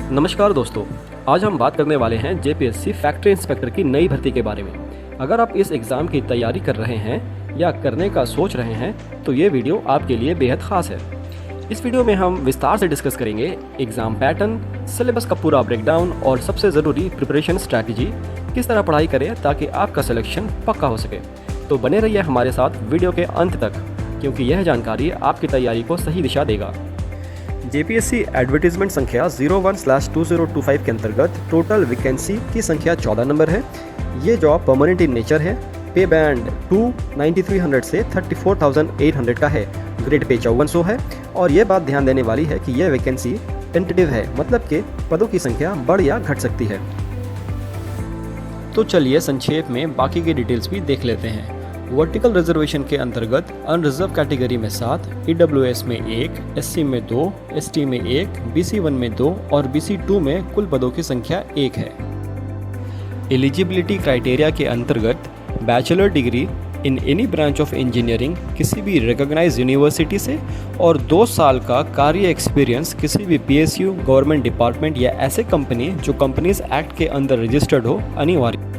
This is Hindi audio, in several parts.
नमस्कार दोस्तों, आज हम बात करने वाले हैं जेपीएससी फैक्ट्री इंस्पेक्टर की नई भर्ती के बारे में। अगर आप इस एग्ज़ाम की तैयारी कर रहे हैं या करने का सोच रहे हैं तो ये वीडियो आपके लिए बेहद ख़ास है। इस वीडियो में हम विस्तार से डिस्कस करेंगे एग्ज़ाम पैटर्न, सिलेबस का पूरा ब्रेकडाउन और सबसे ज़रूरी प्रिपरेशन स्ट्रैटेजी, किस तरह पढ़ाई करें ताकि आपका सिलेक्शन पक्का हो सके। तो बने रहिए हमारे साथ वीडियो के अंत तक, क्योंकि यह जानकारी आपकी तैयारी को सही दिशा देगा। जेपीएससी एडवर्टीजमेंट संख्या 01/2025 के अंतर्गत टोटल वैकेंसी की संख्या 14 नंबर है। ये जॉब परमानेंट इन नेचर है। पे बैंड 9300 से 34,800 का है। ग्रेड पे 5400 है। और ये बात ध्यान देने वाली है कि यह वैकेंसी टेंटेटिव है, मतलब कि पदों की संख्या बढ़ या घट सकती है। तो चलिए संक्षेप में बाकी की डिटेल्स भी देख लेते हैं। वर्टिकल रिजर्वेशन के अंतर्गत अनरिजर्व कैटेगरी में 7, ईडब्ल्यूएस में 1, एससी में 2, एसटी में 1, बीसी 1 में 2 और बीसी 2 में कुल पदों की संख्या 1 है। एलिजिबिलिटी क्राइटेरिया के अंतर्गत bachelor degree in any branch of engineering किसी भी रिकॉग्नाइज्ड यूनिवर्सिटी से और 2 साल का कार्य एक्सपीरियंस किसी भी पीएसयू, गवर्नमेंट डिपार्टमेंट या ऐसे कंपनी जो कंपनीज एक्ट के अंदर रजिस्टर्ड हो अनिवार्य।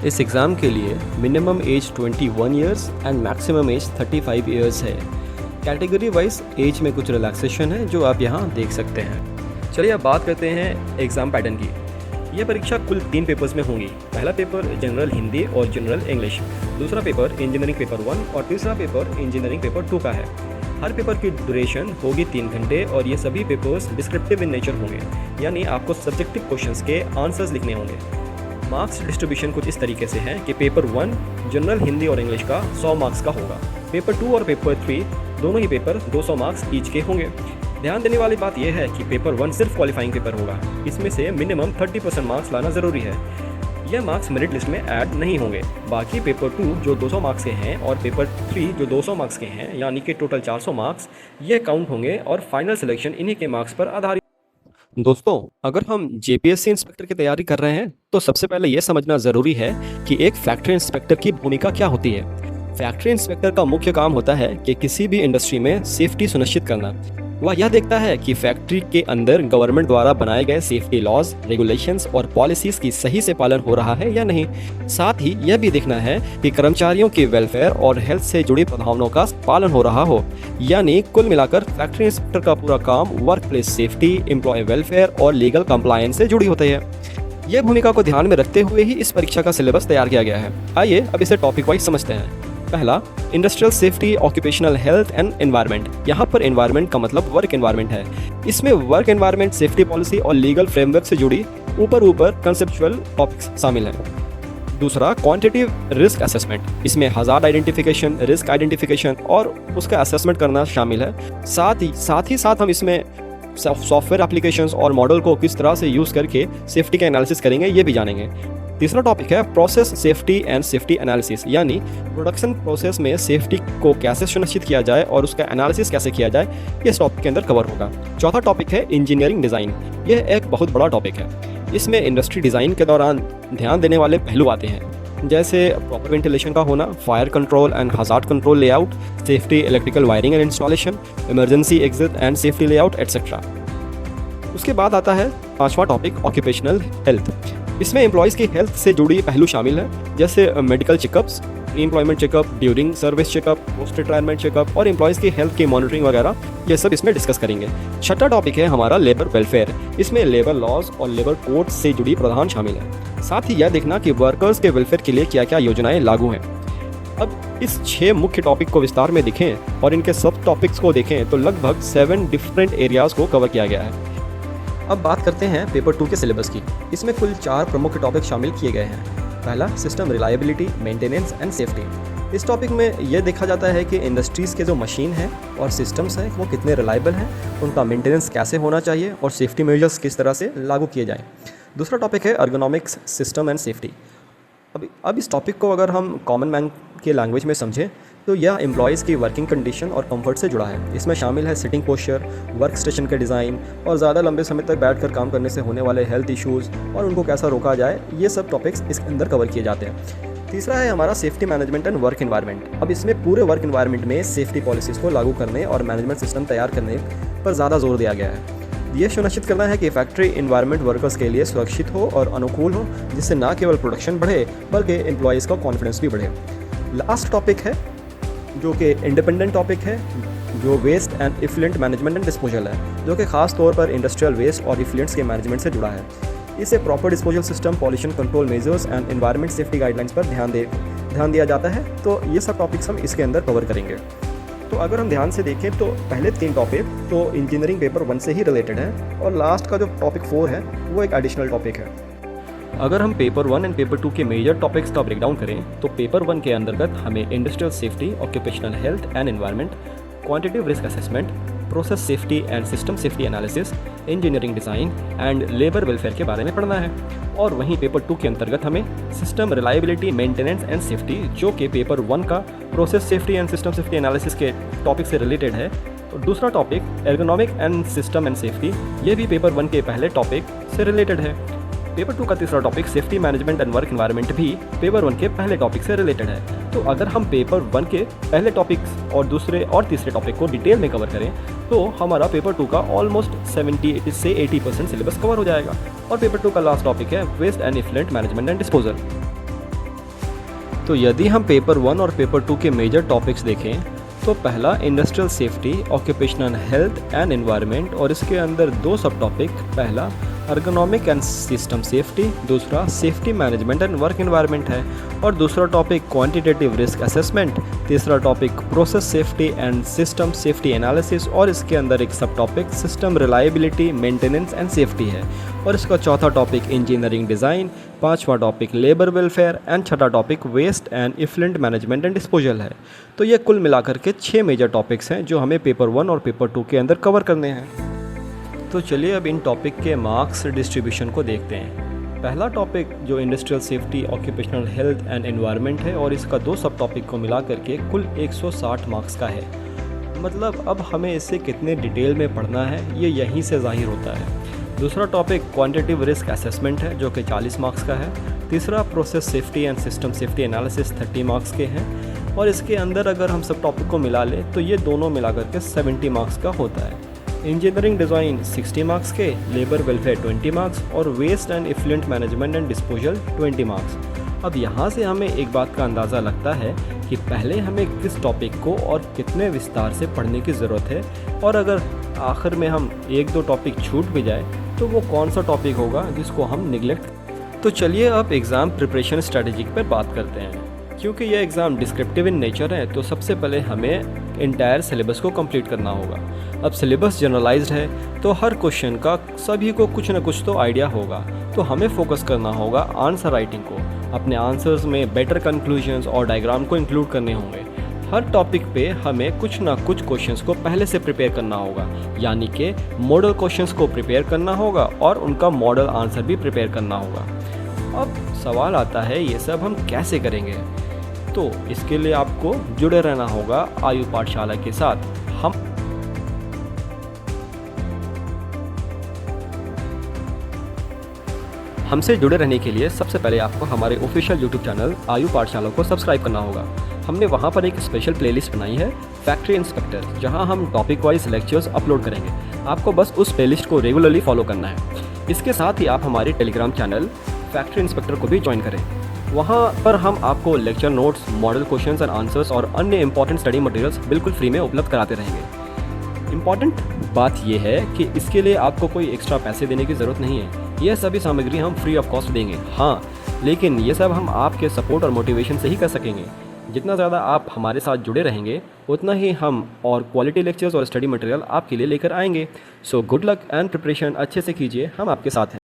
इस एग्ज़ाम के लिए minimum age 21 years and maximum age 35 years है। कैटेगरी वाइज एज में कुछ रिलैक्सेशन है जो आप यहाँ देख सकते हैं। चलिए अब बात करते हैं एग्ज़ाम पैटर्न की। यह परीक्षा कुल 3 पेपर्स में होंगी। पहला पेपर जनरल हिंदी और जनरल इंग्लिश, दूसरा पेपर इंजीनियरिंग पेपर 1 और तीसरा पेपर इंजीनियरिंग पेपर 2 का है। हर पेपर की ड्यूरेशन होगी 3 घंटे और ये सभी पेपर्स डिस्क्रिप्टिव इन नेचर होंगे, यानी आपको सब्जेक्टिव क्वेश्चंस के आंसर्स लिखने होंगे। मार्क्स डिस्ट्रीब्यूशन कुछ इस तरीके से है कि पेपर 1 जनरल हिंदी और इंग्लिश का 100 मार्क्स का होगा। पेपर 2 और पेपर 3 दोनों ही पेपर 200 मार्क्स ईच के होंगे। ध्यान देने वाली बात यह है कि पेपर 1 सिर्फ क्वालिफाइंग पेपर होगा। इसमें से मिनिमम 30% मार्क्स लाना ज़रूरी है। यह मार्क्स मेरिट लिस्ट में ऐड नहीं होंगे। बाकी पेपर 2 जो 200 मार्क्स के हैं और पेपर 3 जो 200 मार्क्स के हैं, यानी कि टोटल 400 मार्क्स, ये काउंट होंगे और फाइनल सिलेक्शन इन्हीं के मार्क्स पर आधारित। दोस्तों, अगर हम जेपीएससी इंस्पेक्टर की तैयारी कर रहे हैं तो सबसे पहले यह समझना ज़रूरी है कि एक फैक्ट्री इंस्पेक्टर की भूमिका क्या होती है। फैक्ट्री इंस्पेक्टर का मुख्य काम होता है कि किसी भी इंडस्ट्री में सेफ्टी सुनिश्चित करना। वह यह देखता है कि फैक्ट्री के अंदर गवर्नमेंट द्वारा बनाए गए सेफ्टी लॉज, रेगुलेशंस और पॉलिसीज की सही से पालन हो रहा है या नहीं। साथ ही यह भी देखना है कि कर्मचारियों के वेलफेयर और हेल्थ से जुड़ी प्रावधानों का पालन हो रहा हो। यानी कुल मिलाकर फैक्ट्री इंस्पेक्टर का पूरा काम work place safety, employee welfare और लीगल कंप्लायंस से जुड़ी होती है। यह भूमिका को ध्यान में रखते हुए ही इस परीक्षा का सिलेबस तैयार किया गया है। आइए अब इसे टॉपिक वाइज समझते हैं। पहला, industrial safety, occupational health and environment. यहाँ पर एनवायरनमेंट का मतलब वर्क एनवायरनमेंट है। इसमें वर्क एनवायरनमेंट, सेफ्टी पॉलिसी और लीगल फ्रेमवर्क से जुड़ी ऊपर कंसेप्चुअल टॉपिक्स शामिल हैं। दूसरा, क्वांटिटेटिव रिस्क असेसमेंट। इसमें हजार्ड आइडेंटिफिकेशन, रिस्क आइडेंटिफिकेशन और उसका असेसमेंट करना शामिल है। साथ ही हम इसमें सॉफ्टवेयर एप्लीकेशंस और मॉडल को किस तरह से यूज़ करके सेफ्टी का एनालिसिस करेंगे, ये भी जानेंगे। तीसरा टॉपिक है process safety and safety analysis, यानी प्रोडक्शन प्रोसेस में सेफ्टी को कैसे सुनिश्चित किया जाए और उसका एनालिसिस कैसे किया जाए, ये इस टॉपिक के अंदर कवर होगा। चौथा टॉपिक है इंजीनियरिंग डिज़ाइन। यह एक बहुत बड़ा टॉपिक है। इसमें इंडस्ट्री डिज़ाइन के दौरान ध्यान देने वाले पहलू आते हैं, जैसे प्रॉपर वेंटिलेशन का होना, fire control and hazard control layout, safety electrical wiring and installation, emergency exit and safety layout etcetera. उसके बाद आता है 5वां टॉपिक, ऑक्यूपेशनल हेल्थ। इसमें एम्प्लॉयज़ की हेल्थ से जुड़ी पहलू शामिल हैं, जैसे medical checkups, pre employment checkup, during service checkup, post retirement checkup और एम्प्लॉयज़ की हेल्थ की मॉनिटरिंग वगैरह, ये सब इसमें डिस्कस करेंगे। छठा टॉपिक है हमारा लेबर वेलफेयर। इसमें लेबर लॉज और लेबर कोड से जुड़ी प्रावधान शामिल है। साथ ही यह देखना कि वर्कर्स के वेलफेयर के लिए क्या क्या योजनाएं लागू हैं। अब इस 6 मुख्य टॉपिक को विस्तार में देखें और इनके सब टॉपिक्स को देखें तो लगभग 7 डिफरेंट एरियाज़ को कवर किया गया है। अब बात करते हैं पेपर 2 के सिलेबस की। इसमें कुल 4 प्रमुख टॉपिक शामिल किए गए हैं। पहला, system reliability, maintenance and safety. इस टॉपिक में यह देखा जाता है कि इंडस्ट्रीज़ के जो मशीन हैं और सिस्टम्स हैं वो कितने रिलायबल हैं, उनका मेंटेनेंस कैसे होना चाहिए और सेफ्टी मेजर्स किस तरह से लागू किए जाएँ। दूसरा टॉपिक है अर्गोनॉमिक्स, सिस्टम एंड सेफ्टी। अब इस टॉपिक को अगर हम कॉमन मैन के लैंग्वेज में समझें तो यह एम्प्लॉयज़ की वर्किंग कंडीशन और कंफर्ट से जुड़ा है। इसमें शामिल है सिटिंग पोस्चर, वर्क स्टेशन के डिज़ाइन और ज़्यादा लंबे समय तक बैठकर काम करने से होने वाले हेल्थ इश्यूज़ और उनको कैसा रोका जाए, ये सब टॉपिक्स इसके अंदर कवर किए जाते हैं। तीसरा है हमारा safety management and work environment. अब इसमें पूरे वर्क एनवायरनमेंट में सेफ्टी पॉलिसीज़ को लागू करने और मैनेजमेंट सिस्टम तैयार करने पर ज़्यादा जोर दिया गया है। ये सुनिश्चित करना है कि फैक्ट्री इन्वायरमेंट वर्कर्स के लिए सुरक्षित हो और अनुकूल हो, जिससे न केवल प्रोडक्शन बढ़े बल्कि एम्प्लॉयज़ का कॉन्फिडेंस भी बढ़े। लास्ट टॉपिक है जो कि इंडिपेंडेंट टॉपिक है, जो waste and effluent management and disposal है, जो कि खास तौर पर इंडस्ट्रियल वेस्ट और इफ्लुएंट्स के मैनेजमेंट से जुड़ा है। इसे proper disposal system, pollution control measures and environment safety guidelines पर ध्यान दिया जाता है। तो ये सब टॉपिक्स हम इसके अंदर कवर करेंगे। तो अगर हम ध्यान से देखें तो पहले 3 टॉपिक तो इंजीनियरिंग पेपर 1 से ही रिलेटेड है और लास्ट का जो टॉपिक 4 है वो एक एडिशनल टॉपिक है। अगर हम पेपर 1 एंड पेपर 2 के मेजर टॉपिक्स का ब्रेकडाउन करें तो पेपर 1 के अंतर्गत हमें industrial safety, occupational health and environment, quantitative risk assessment, process safety and system safety analysis, engineering design and labour welfare के बारे में पढ़ना है। और वहीं पेपर 2 के अंतर्गत हमें system reliability, maintenance and safety, जो कि पेपर 1 का process safety and system safety analysis के टॉपिक से रिलेटेड है। और दूसरा topic ergonomic and system and safety, ये भी पेपर 1 के पहले टॉपिक से रिलेटेड है। पेपर 2 का तीसरा topic safety management and work environment भी पेपर 1 के पहले टॉपिक से रिलेटेड है। तो अगर हम पेपर 1 के पहले टॉपिक्स और दूसरे और तीसरे टॉपिक को डिटेल में कवर करें तो हमारा पेपर 2 का ऑलमोस्ट 70 से 80% सिलेबस कवर हो जाएगा। और पेपर 2 का लास्ट टॉपिक है waste and effluent management and disposal. तो यदि हम पेपर 1 और पेपर 2 के मेजर टॉपिक्स देखें तो पहला industrial safety, occupational health and environment, और इसके अंदर 2 सब टॉपिक, पहला अर्गोनॉमिक एंड सिस्टम सेफ्टी, दूसरा safety management and work environment है। और दूसरा टॉपिक क्वांटिटेटिव रिस्क असेसमेंट, तीसरा topic process safety and system safety analysis, और इसके अंदर एक सब topic system reliability, maintenance and safety है। और इसका चौथा टॉपिक इंजीनियरिंग डिज़ाइन, पांचवा टॉपिक लेबर वेलफेयर एंड छठा topic waste and effluent management and disposal है। तो ये कुल मिलाकर के 6 मेजर टॉपिक्स हैं जो हमें पेपर 1 और पेपर 2 के अंदर कवर करने हैं। तो चलिए अब इन टॉपिक के मार्क्स डिस्ट्रीब्यूशन को देखते हैं। पहला टॉपिक जो industrial safety, occupational health and environment है और इसका 2 सब टॉपिक को मिला करके कुल 160 मार्क्स का है। मतलब अब हमें इसे कितने डिटेल में पढ़ना है ये यहीं से जाहिर होता है। दूसरा टॉपिक क्वांटिटेटिव रिस्क असेसमेंट है जो कि 40 मार्क्स का है। तीसरा process safety and system safety analysis 30 marks के हैं। और इसके अंदर अगर हम सब टॉपिक को मिला लें तो ये दोनों मिला करके 70 मार्क्स का होता है। इंजीनियरिंग डिज़ाइन 60 मार्क्स के, लेबर वेलफेयर 20 मार्क्स और waste and effluent management and disposal 20 marks. अब यहाँ से हमें एक बात का अंदाज़ा लगता है कि पहले हमें किस टॉपिक को और कितने विस्तार से पढ़ने की ज़रूरत है, और अगर आखिर में हम 1-2 टॉपिक छूट भी जाए तो वो कौन सा टॉपिक होगा जिसको हम निगलेक्ट। तो चलिए अब एग्ज़ाम प्रिपरेशन स्ट्रेटजी पर बात करते हैं। क्योंकि यह एग्ज़ाम डिस्क्रिप्टिव इन नेचर है तो सबसे पहले हमें इंटायर सिलेबस को कंप्लीट करना होगा। अब सिलेबस जनरलाइज्ड है तो हर क्वेश्चन का सभी को कुछ न कुछ तो आइडिया होगा, तो हमें फोकस करना होगा आंसर राइटिंग को। अपने आंसर्स में बेटर कंक्लूजन्स और डायग्राम को इंक्लूड करने होंगे। हर टॉपिक पे हमें कुछ ना कुछ क्वेश्चंस को पहले से प्रिपेयर करना होगा, यानी कि मॉडल क्वेश्चंस को प्रिपेयर करना होगा और उनका मॉडल आंसर भी प्रिपेयर करना होगा। अब सवाल आता है ये सब हम कैसे करेंगे, तो इसके लिए आपको जुड़े रहना होगा आयु पाठशाला के साथ। हमसे जुड़े रहने के लिए सबसे पहले आपको हमारे ऑफिशियल यूट्यूब चैनल आयु पाठशाला को सब्सक्राइब करना होगा। हमने वहाँ पर एक स्पेशल प्लेलिस्ट बनाई है फैक्ट्री इंस्पेक्टर, जहाँ हम टॉपिक वाइज लेक्चर्स अपलोड करेंगे। आपको बस उस प्लेलिस्ट को रेगुलरली फॉलो करना है। इसके साथ ही आप हमारे टेलीग्राम चैनल फैक्ट्री इंस्पेक्टर को भी ज्वाइन करें। वहाँ पर हम आपको lecture notes, model questions and answers और अन्य इंपॉर्टेंट स्टडी मटेरियल्स बिल्कुल फ्री में उपलब्ध कराते रहेंगे। इम्पॉर्टेंट बात यह है कि इसके लिए आपको कोई एक्स्ट्रा पैसे देने की ज़रूरत नहीं है। यह सभी सामग्री हम फ्री ऑफ कॉस्ट देंगे, हाँ, लेकिन ये सब हम आपके सपोर्ट और मोटिवेशन से ही कर सकेंगे। जितना ज़्यादा आप हमारे साथ जुड़े रहेंगे उतना ही हम और क्वालिटी लेक्चर्स और स्टडी मटेरियल आपके लिए लेकर आएंगे। So good luck and preparation अच्छे से कीजिए, हम आपके साथ हैं।